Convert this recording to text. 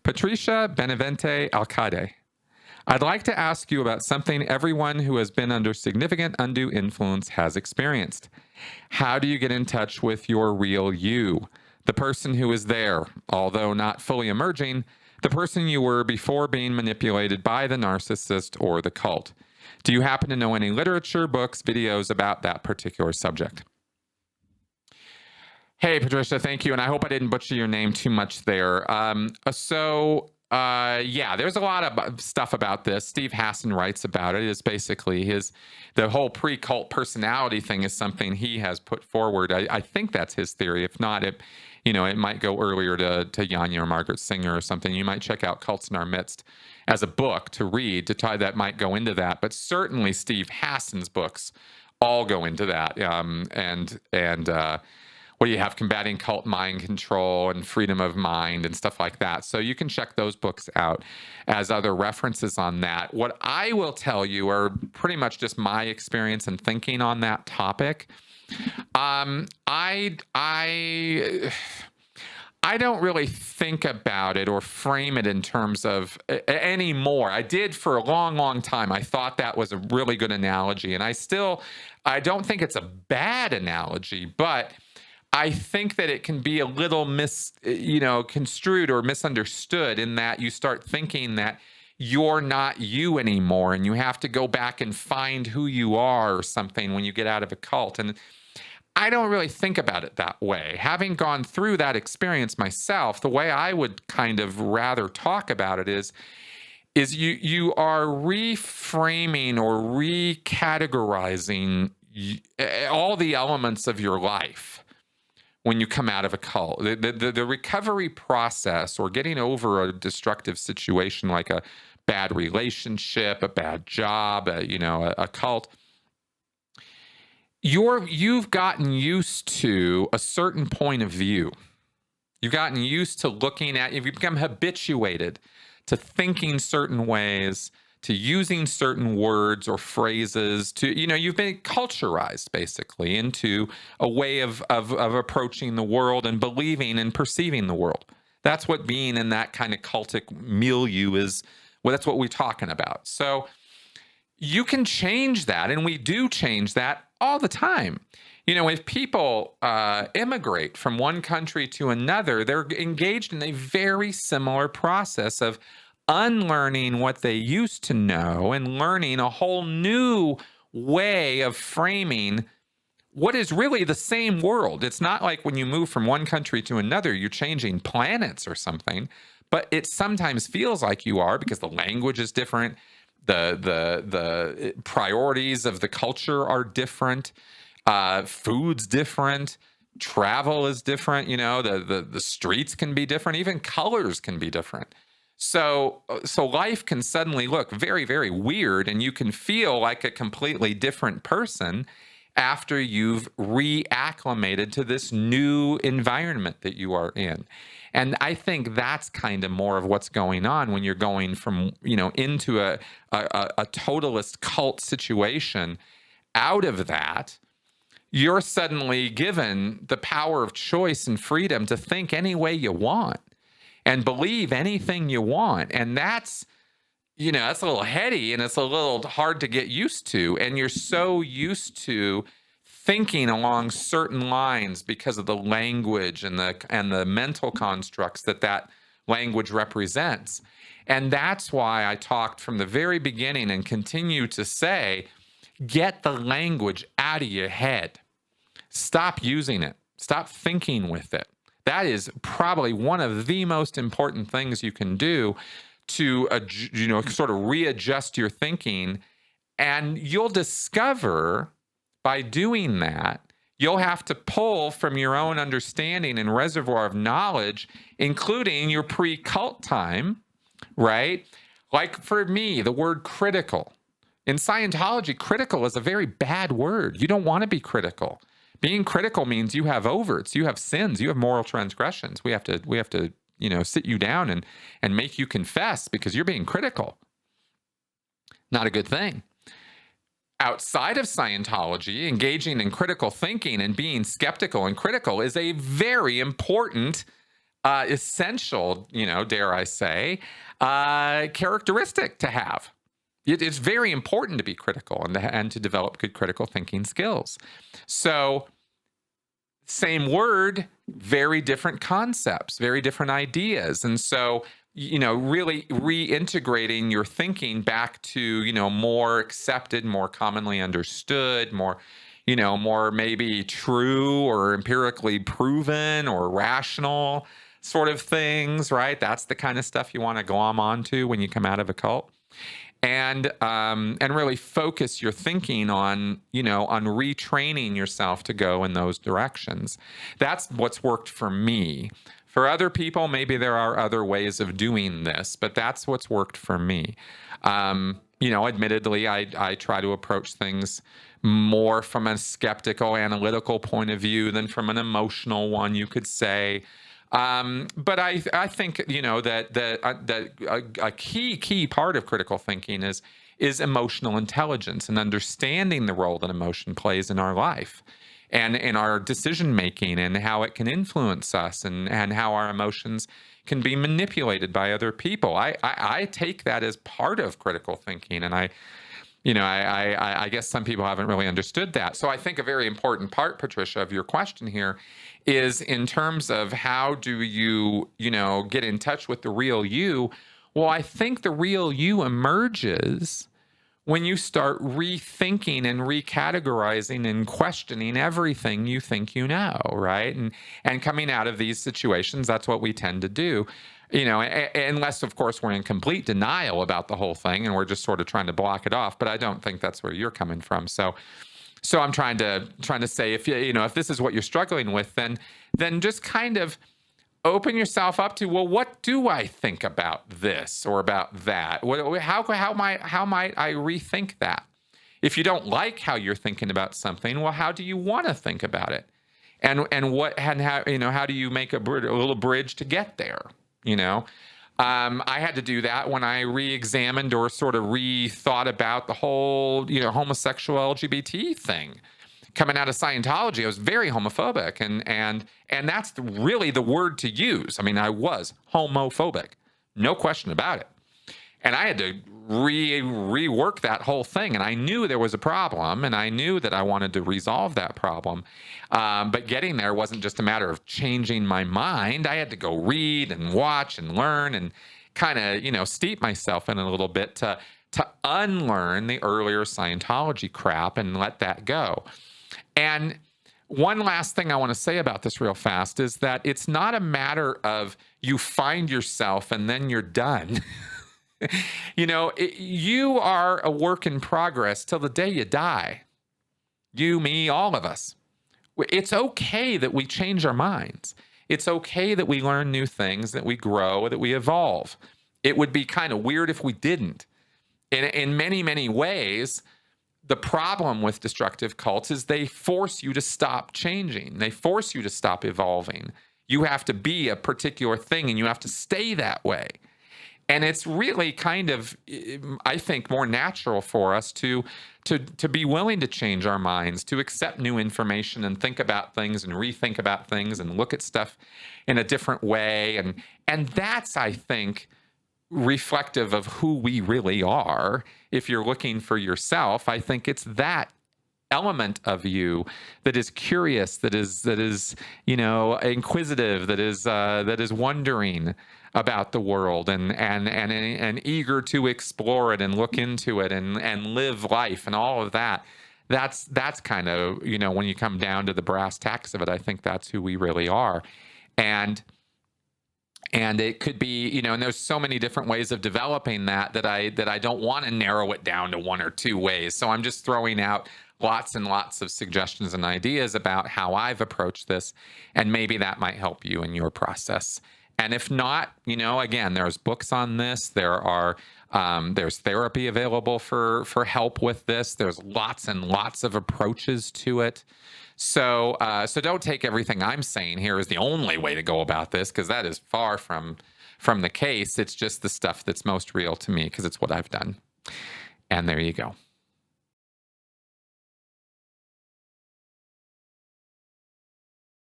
Patricia Benavente Alcade. I'd like to ask you about something everyone who has been under significant undue influence has experienced. How do you get in touch with your real you? The person who is there, although not fully emerging, the person you were before being manipulated by the narcissist or the cult. Do you happen to know any literature, books, videos about that particular subject? Hey, Patricia, thank you. And I hope I didn't butcher your name too much there. Yeah, there's a lot of stuff about this. Steve Hassan writes about it. It's basically the whole pre-cult personality thing is something he has put forward. I think that's his theory. If not, it might go earlier to Yanya or Margaret Singer or something. You might check out Cults in Our Midst as a book to read to try that might go into that. But certainly Steve Hassan's books all go into that. What do you have? Combating Cult Mind Control and Freedom of Mind and stuff like that. So you can check those books out as other references on that. What I will tell you are pretty much just my experience and thinking on that topic. I don't really think about it or frame it in terms of anymore. I did for a long, long time. I thought that was a really good analogy. And I don't think it's a bad analogy, but I think that it can be a little construed or misunderstood in that you start thinking that you're not you anymore and you have to go back and find who you are or something when you get out of a cult. And I don't really think about it that way. Having gone through that experience myself, the way I would kind of rather talk about it is you are reframing or recategorizing all the elements of your life when you come out of a cult. The recovery process or getting over a destructive situation like a bad relationship, a bad job, a cult, you've gotten used to a certain point of view. You've gotten used to you've become habituated to thinking certain ways, to using certain words or phrases, you've been culturized basically into a way of approaching the world and believing and perceiving the world. That's what being in that kind of cultic milieu is. Well, that's what we're talking about. So you can change that, and we do change that all the time. If people immigrate from one country to another, they're engaged in a very similar process of unlearning what they used to know and learning a whole new way of framing what is really the same world. It's not like when you move from one country to another, you're changing planets or something, but it sometimes feels like you are because the language is different. The priorities of the culture are different. Food's different. Travel is different. The streets can be different. Even colors can be different. So life can suddenly look very, very weird, and you can feel like a completely different person after you've reacclimated to this new environment that you are in. And I think that's kind of more of what's going on when you're going from, into a totalist cult situation. Out of that, you're suddenly given the power of choice and freedom to think any way you want and believe anything you want. And that's a little heady and it's a little hard to get used to. And you're so used to thinking along certain lines because of the language and the mental constructs that language represents. And that's why I talked from the very beginning and continue to say, get the language out of your head. Stop using it. Stop thinking with it. That is probably one of the most important things you can do to, sort of readjust your thinking. And you'll discover by doing that, you'll have to pull from your own understanding and reservoir of knowledge, including your pre-cult time, right? Like for me, the word critical. In Scientology, critical is a very bad word. You don't want to be critical. Being critical means you have overts, you have sins, you have moral transgressions. We have to sit you down and make you confess because you're being critical. Not a good thing. Outside of Scientology, engaging in critical thinking and being skeptical and critical is a very important essential, dare I say, characteristic to have. It's very important to be critical and to develop good critical thinking skills. So, same word, very different concepts, very different ideas. And so, really reintegrating your thinking back to, more accepted, more commonly understood, more maybe true or empirically proven or rational sort of things, right? That's the kind of stuff you want to glom onto when you come out of a cult. And really focus your thinking on retraining yourself to go in those directions. That's what's worked for me. For other people, maybe there are other ways of doing this, but that's what's worked for me. Admittedly, I try to approach things more from a skeptical, analytical point of view than from an emotional one, you could say. But I think that a key part of critical thinking is emotional intelligence and understanding the role that emotion plays in our life and in our decision making and how it can influence us and how our emotions can be manipulated by other people. I take that as part of critical thinking, and I guess some people haven't really understood that. So I think a very important part, Patricia, of your question here is in terms of how do you, get in touch with the real you? Well, I think the real you emerges when you start rethinking and recategorizing and questioning everything you think you know, right? And coming out of these situations, that's what we tend to do. Unless, of course, we're in complete denial about the whole thing and we're just sort of trying to block it off. But I don't think that's where you're coming from. So I'm trying to say, if if this is what you're struggling with, then just kind of open yourself up to, well, what do I think about this or about that? How might I rethink that? If you don't like how you're thinking about something, well, how do you want to think about it? And how do you make a little bridge to get there? I had to do that when I re-examined or sort of rethought about the whole, homosexual LGBT thing. Coming out of Scientology, I was very homophobic, and that's really the word to use. I mean, I was homophobic, no question about it. And I had to rework that whole thing. And I knew there was a problem, and I knew that I wanted to resolve that problem. But getting there wasn't just a matter of changing my mind. I had to go read and watch and learn and kind of, steep myself in a little bit to unlearn the earlier Scientology crap and let that go. And one last thing I want to say about this real fast is that it's not a matter of you find yourself and then you're done. You are a work in progress till the day you die. You, me, all of us. It's okay that we change our minds. It's okay that we learn new things, that we grow, that we evolve. It would be kind of weird if we didn't. In many, many ways, the problem with destructive cults is they force you to stop changing. They force you to stop evolving. You have to be a particular thing, and you have to stay that way. And it's really kind of, I think, more natural for us to be willing to change our minds, to accept new information and think about things and rethink about things and look at stuff in a different way. And that's, I think, reflective of who we really are. If you're looking for yourself, I think it's that element of you that is curious, that is inquisitive, that is wondering about the world and eager to explore it and look into it and live life and all of that. That's kind of, when you come down to the brass tacks of it, I think that's who we really are. And it could be, and there's so many different ways of developing that I don't want to narrow it down to one or two ways. So I'm just throwing out lots and lots of suggestions and ideas about how I've approached this, and maybe that might help you in your process. And if not, again, there's books on this. There's therapy available for help with this. There's lots and lots of approaches to it. So don't take everything I'm saying here as the only way to go about this, because that is far from the case. It's just the stuff that's most real to me, because it's what I've done. And there you go.